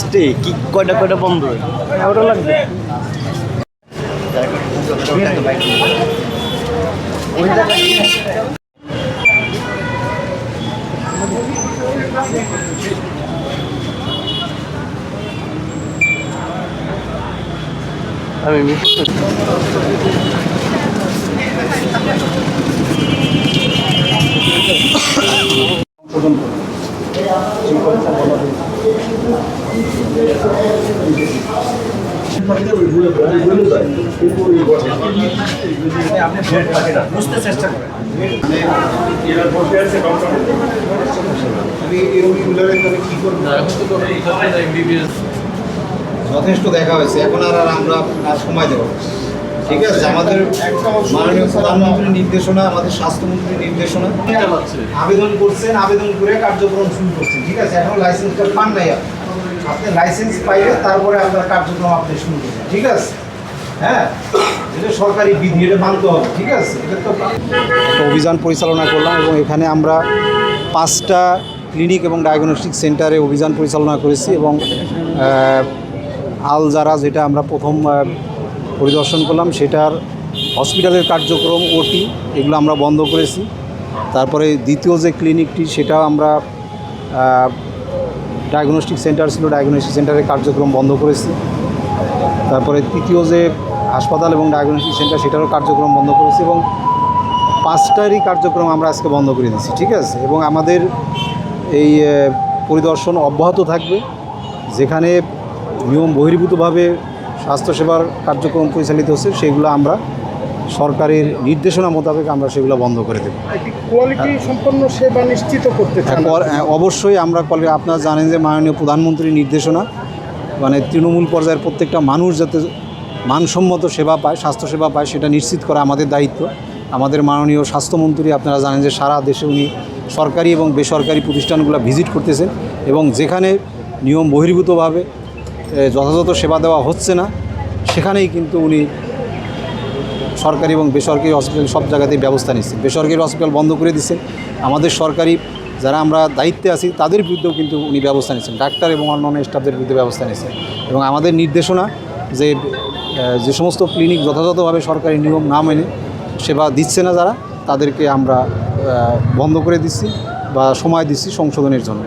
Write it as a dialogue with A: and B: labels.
A: লাস্টে কি কয়টা কয়টা বন্ধ হয়?
B: ওটা লাগবে।
A: আমি মিস করছি।
B: বুঝতে চেষ্টা করেন।
C: যথেষ্ট দেখা হয়েছে, এখন আর আমরা আর সময় দেবো না। ঠিক আছে, আমাদের মাননীয় প্রধানমন্ত্রীর নির্দেশনা, আমাদের স্বাস্থ্যমন্ত্রীর নির্দেশনা, আবেদন করছেন, আবেদন করে কার্যক্রম শুরু করছেন। ঠিক আছে, এখন লাইসেন্সটা পান নাই, আপনি লাইসেন্স পাইলে তারপরে আপনার কার্যক্রম আপনি শুরু করবেন। ঠিক আছে, হ্যাঁ, এটা সরকারি বিধি, এটা মানতে হবে। ঠিক আছে, এটা তো একটা অভিযান পরিচালনা করলাম এবং এখানে আমরা 5টা ক্লিনিক এবং ডায়াগনস্টিক সেন্টারে অভিযান পরিচালনা করেছি এবং আল জারা যেটা আমরা প্রথম পরিদর্শন করলাম সেটার হসপিটালের কার্যক্রম, ওটি, এগুলো আমরা বন্ধ করেছি। তারপরে দ্বিতীয় যে ক্লিনিকটি সেটাও আমরা ডায়াগনস্টিক সেন্টার ছিল, ডায়াগনস্টিক সেন্টারের কার্যক্রম বন্ধ করেছি। তারপরে তৃতীয় যে হাসপাতাল এবং ডায়াগনস্টিক সেন্টার সেটারও কার্যক্রম বন্ধ করেছি এবং 5টারই কার্যক্রম আমরা আজকে বন্ধ করে দিচ্ছি। ঠিক আছে, এবং আমাদের এই পরিদর্শন অব্যাহত থাকবে। যেখানে নিয়ম বহির্ভূতভাবে স্বাস্থ্যসেবার কার্যক্রম পরিচালিত হচ্ছে সেগুলো আমরা সরকারের নির্দেশনা মোতাবেক আমরা সেগুলো বন্ধ করে দেব।
B: একটি কোয়ালিটি সম্পন্ন সেবা নিশ্চিত করতে চান?
C: অবশ্যই আমরা আপনারা জানেন যে মাননীয় প্রধানমন্ত্রীর নির্দেশনা, মানে তৃণমূল পর্যায়ের প্রত্যেকটা মানুষ যাতে মানসম্মত সেবা পায়, স্বাস্থ্যসেবা পায়, সেটা নিশ্চিত করা আমাদের দায়িত্ব। আমাদের মাননীয় স্বাস্থ্যমন্ত্রী আপনারা জানেন যে সারা দেশে উনি সরকারি এবং বেসরকারি প্রতিষ্ঠানগুলো ভিজিট করতেছেন এবং যেখানে নিয়ম বহির্ভূতভাবে যথাযথ সেবা দেওয়া হচ্ছে না সেখানেই কিন্তু উনি সরকারি এবং বেসরকারি হসপিটাল সব জায়গাতেই ব্যবস্থা নিচ্ছেন। বেসরকারি হসপিটাল বন্ধ করে দিচ্ছেন। আমাদের সরকারি যারা আমরা দায়িত্বে আছি তাদের বিরুদ্ধেও কিন্তু উনি ব্যবস্থা নিচ্ছেন, ডাক্তার এবং অন্যান্য স্টাফদের বিরুদ্ধে ব্যবস্থা নিচ্ছেন। এবং আমাদের নির্দেশনা যে সমস্ত ক্লিনিক যথাযথভাবে সরকারি নিয়ম না মেনে সেবা দিচ্ছে না যারা, তাদেরকে আমরা বন্ধ করে দিচ্ছি বা সময় দিচ্ছি সংশোধনের জন্য।